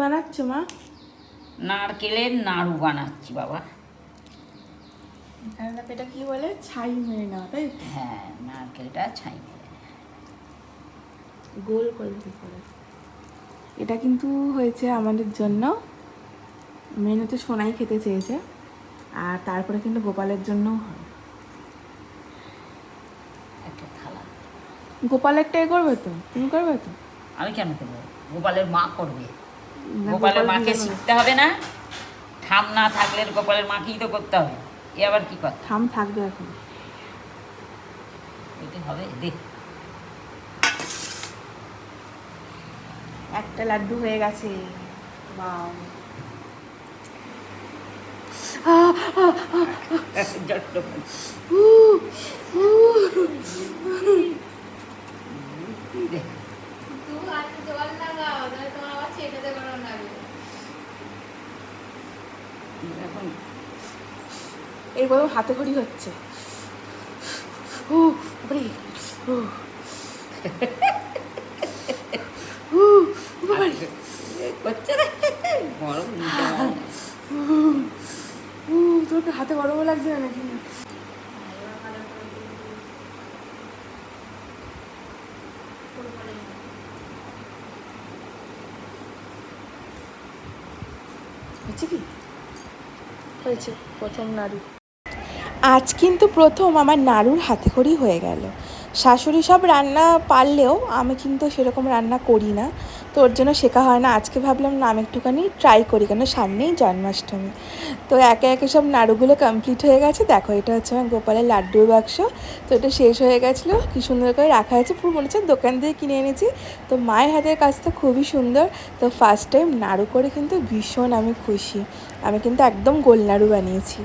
বানাচ্ছো মা? নারকেলের নাড়ু বানাচ্ছি বাবা। এটা কি বলে? ছাই মেরে নেওয়া, তাই? হ্যাঁ, নারকেলটা ছাই মেরে গোল করে করে। এটা কিন্তু হয়েছে আমাদের জন্য, মেনুতে সোনাই খেতে চেয়েছে, আর তারপরে কিন্তু গোপালের জন্য একটা থালা। গোপালেরটাই করবে তো? তুমি করবে তো? আমি কেন করবো? গোপালের মা করবে। না, গোপালের গোপাল মাকে দিয়ে শিখতে হবে না? ঠাম না থাকলে গোপালের মাকেই তো করতে হবে। এ আবার কি কথা? থাম থাকবে এখন। এটা হবে দেখ। একটা লাড্ডু হয়ে গেছে। বাহ! এই বলো হাতে খড়ি হচ্ছে। তোকে হাতে গরম লাগছে না নাকি? হচ্ছে কি? হয়েছে প্রথম নাড়ু। আজ কিন্তু প্রথম আমার নাড়ুর হাতেখড়ি হয়ে গেল। শাশুড়ি সব রান্না পারলেও আমি কিন্তু সেরকম রান্না করি না, তো ওর জন্য শেখা হয় না। আজকে ভাবলাম না আমি একটুখানি ট্রাই করি, কেন সামনেই জন্মাষ্টমী। তো একে একে সব নাড়ুগুলো কমপ্লিট হয়ে গেছে। দেখো, এটা হচ্ছে আমার গোপালের লাড্ডুর বাক্স। তো এটা শেষ হয়ে গেছিলো, কী সুন্দর করে রাখা হয়েছে, পুরো মনে হচ্ছে দোকান থেকে কিনে এনেছি। তো মায়ের হাতের কাজটা খুবই সুন্দর। তো ফার্স্ট টাইম নাড়ু করে কিন্তু ভীষণ আমি খুশি। আমি কিন্তু একদম গোল নাড়ু বানিয়েছি।